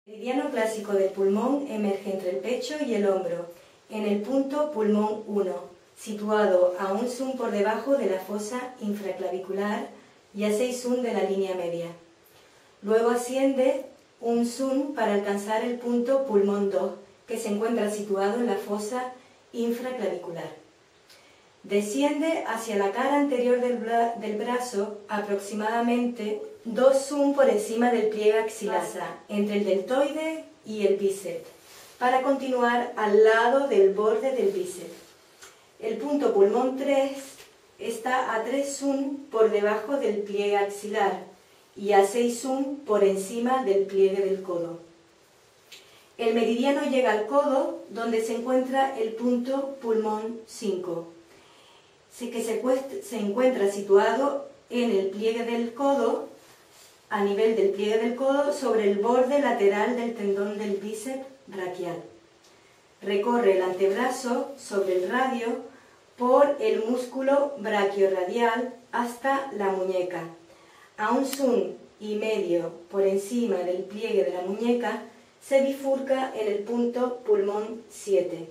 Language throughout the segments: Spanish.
El meridiano clásico del pulmón emerge entre el pecho y el hombro, en el punto pulmón 1, situado a 1 zoom por debajo de la fosa infraclavicular y a 6 zoom de la línea media. Luego asciende 1 zoom para alcanzar el punto pulmón 2, que se encuentra situado en la fosa infraclavicular. Desciende hacia la cara anterior del brazo aproximadamente 2 zoom por encima del pliegue axilar, entre el deltoide y el bíceps, para continuar al lado del borde del bíceps. El punto pulmón 3 está a 3 zoom por debajo del pliegue axilar y a 6 zoom por encima del pliegue del codo. El meridiano llega al codo, donde se encuentra el punto pulmón 5, que se encuentra situado en el pliegue del codo, a nivel del pliegue del codo, sobre el borde lateral del tendón del bíceps braquial. Recorre el antebrazo sobre el radio por el músculo brachiorradial hasta la muñeca. A 1,5 zoom por encima del pliegue de la muñeca se bifurca en el punto pulmón 7,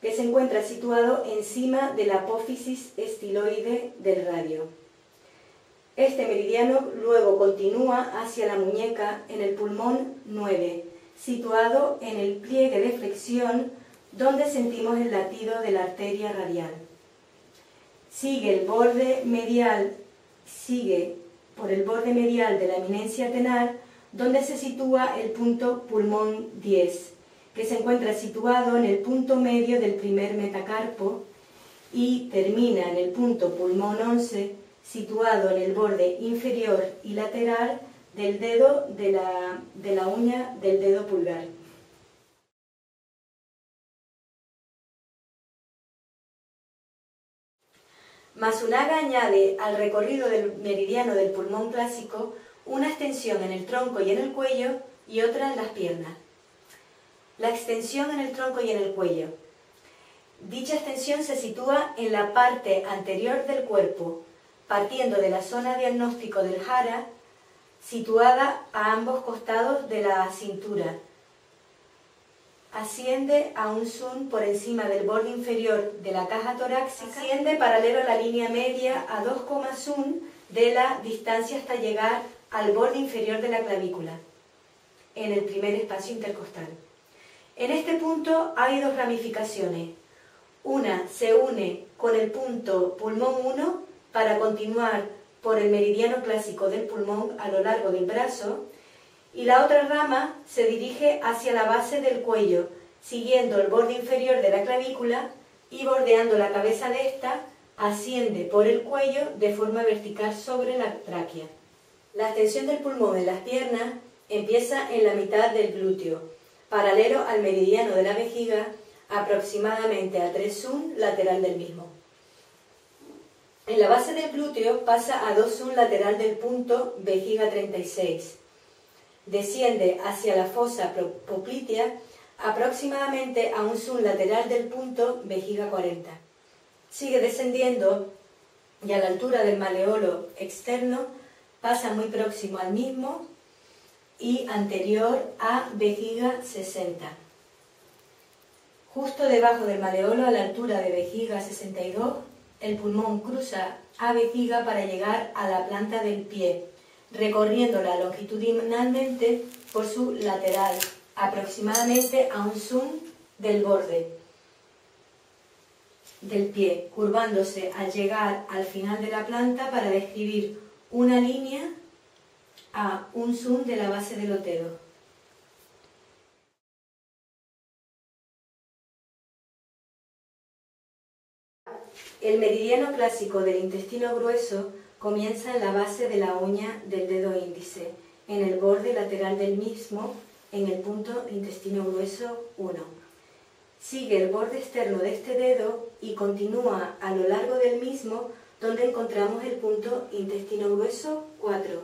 que se encuentra situado encima de la apófisis estiloide del radio. Este meridiano luego continúa hacia la muñeca en el pulmón 9, situado en el pliegue de flexión donde sentimos el latido de la arteria radial. Sigue por el borde medial de la eminencia tenar, donde se sitúa el punto pulmón 10, que se encuentra situado en el punto medio del primer metacarpo y termina en el punto pulmón 11, situado en el borde inferior y lateral del dedo de la uña del dedo pulgar. Masunaga añade al recorrido del meridiano del pulmón clásico una extensión en el tronco y en el cuello y otra en las piernas. La extensión en el tronco y en el cuello. Dicha extensión se sitúa en la parte anterior del cuerpo, partiendo de la zona diagnóstico del jara, situada a ambos costados de la cintura. Asciende a 1 zoom por encima del borde inferior de la caja torácica. Asciende paralelo a la línea media a 2, zoom de la distancia hasta llegar al borde inferior de la clavícula, en el primer espacio intercostal. En este punto hay 2 ramificaciones. Una se une con el punto pulmón 1 para continuar por el meridiano clásico del pulmón a lo largo del brazo, y la otra rama se dirige hacia la base del cuello, siguiendo el borde inferior de la clavícula y bordeando la cabeza de esta, asciende por el cuello de forma vertical sobre la tráquea. La extensión del pulmón en las piernas empieza en la mitad del glúteo, paralelo al meridiano de la vejiga, aproximadamente a 3 zoom lateral del mismo. En la base del glúteo pasa a 2 zoom lateral del punto vejiga 36. Desciende hacia la fosa poplitea aproximadamente a 1 zoom lateral del punto vejiga 40. Sigue descendiendo y a la altura del maleolo externo pasa muy próximo al mismo y anterior a vejiga 60. Justo debajo del maleolo, a la altura de vejiga 62, el pulmón cruza a vejiga para llegar a la planta del pie, recorriéndola longitudinalmente por su lateral, aproximadamente a 1 zoom del borde del pie, curvándose al llegar al final de la planta para describir una línea a 1 zoom de la base de los dedos. El meridiano clásico del intestino grueso comienza en la base de la uña del dedo índice, en el borde lateral del mismo, en el punto intestino grueso 1. Sigue el borde externo de este dedo y continúa a lo largo del mismo, donde encontramos el punto intestino grueso 4,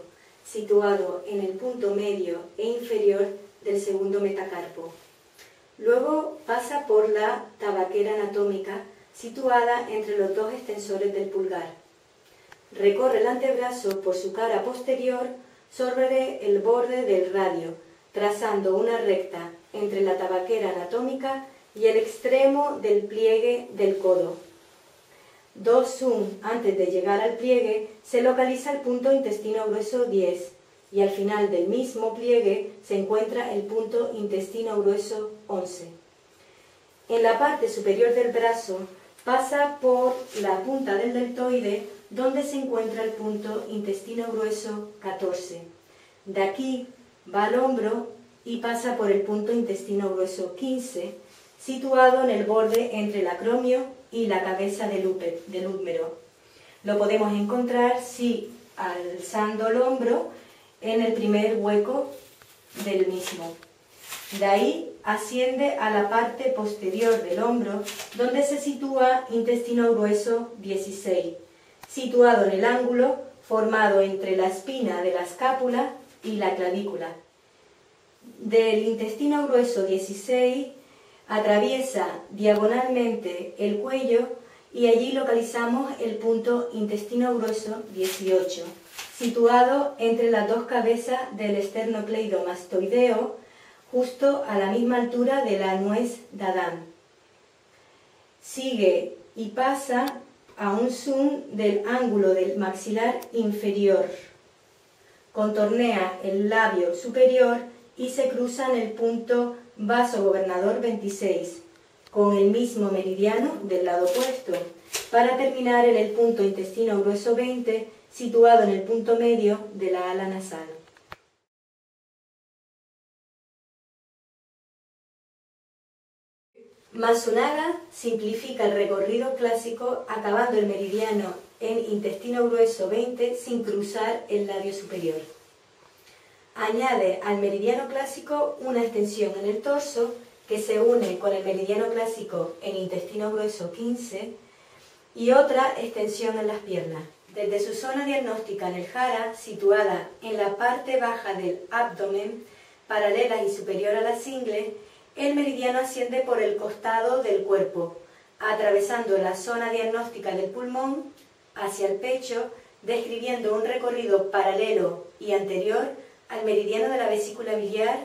situado en el punto medio e inferior del segundo metacarpo. Luego pasa por la tabaquera anatómica, situada entre los 2 extensores del pulgar. Recorre el antebrazo por su cara posterior sobre el borde del radio, trazando una recta entre la tabaquera anatómica y el extremo del pliegue del codo. 2 zoom antes de llegar al pliegue se localiza el punto intestino grueso 10 y al final del mismo pliegue se encuentra el punto intestino grueso 11. En la parte superior del brazo pasa por la punta del deltoide donde se encuentra el punto intestino grueso 14. De aquí va al hombro y pasa por el punto intestino grueso 15, situado en el borde entre el acromio y la cabeza del húmero. Lo podemos encontrar si alzando el hombro en el primer hueco del mismo. De ahí asciende a la parte posterior del hombro, donde se sitúa intestino grueso 16, situado en el ángulo formado entre la espina de la escápula y la clavícula. Del intestino grueso 16 atraviesa diagonalmente el cuello y allí localizamos el punto intestino grueso 18, situado entre las dos cabezas del esternocleidomastoideo, justo a la misma altura de la nuez de Adán. Sigue y pasa a un zoom del ángulo del maxilar inferior. Contornea el labio superior y se cruza en el punto vasogobernador 26, con el mismo meridiano del lado opuesto, para terminar en el punto intestino grueso 20, situado en el punto medio de la ala nasal. Matsunaga simplifica el recorrido clásico acabando el meridiano en intestino grueso 20 sin cruzar el labio superior. Añade al meridiano clásico una extensión en el torso que se une con el meridiano clásico en intestino grueso 15 y otra extensión en las piernas. Desde su zona diagnóstica en el jara, situada en la parte baja del abdomen, paralela y superior a las ingles, el meridiano asciende por el costado del cuerpo, atravesando la zona diagnóstica del pulmón hacia el pecho, describiendo un recorrido paralelo y anterior al meridiano de la vesícula biliar.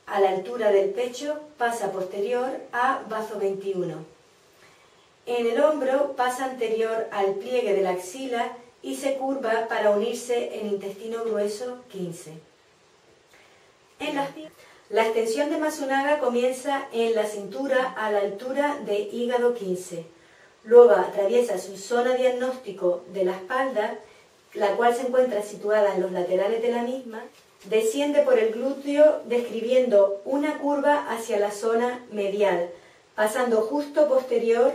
A la altura del pecho pasa posterior a bazo 21. En el hombro pasa anterior al pliegue de la axila y se curva para unirse en intestino grueso 15. La extensión de Matsunaga comienza en la cintura a la altura de hígado 15. Luego atraviesa su zona diagnóstico de la espalda, la cual se encuentra situada en los laterales de la misma. Desciende por el glúteo describiendo una curva hacia la zona medial, pasando justo posterior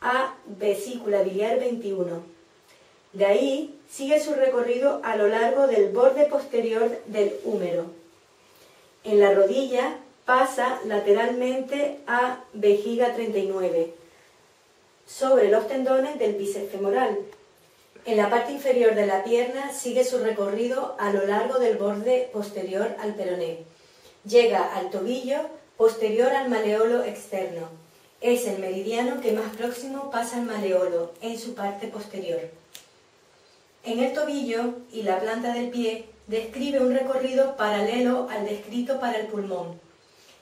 a vesícula biliar 21. De ahí sigue su recorrido a lo largo del borde posterior del húmero. En la rodilla pasa lateralmente a vejiga 39, sobre los tendones del bíceps femoral. En la parte inferior de la pierna sigue su recorrido a lo largo del borde posterior al peroné. Llega al tobillo posterior al maleolo externo. Es el meridiano que más próximo pasa al maleolo, en su parte posterior. En el tobillo y la planta del pie describe un recorrido paralelo al descrito para el pulmón.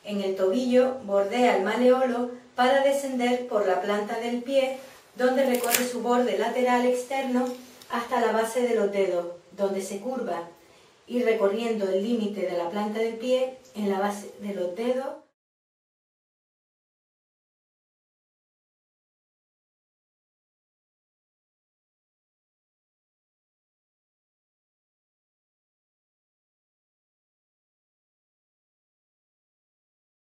En el tobillo bordea el maleolo para descender por la planta del pie, donde recorre su borde lateral externo hasta la base de los dedos, donde se curva, y recorriendo el límite de la planta del pie en la base de los dedos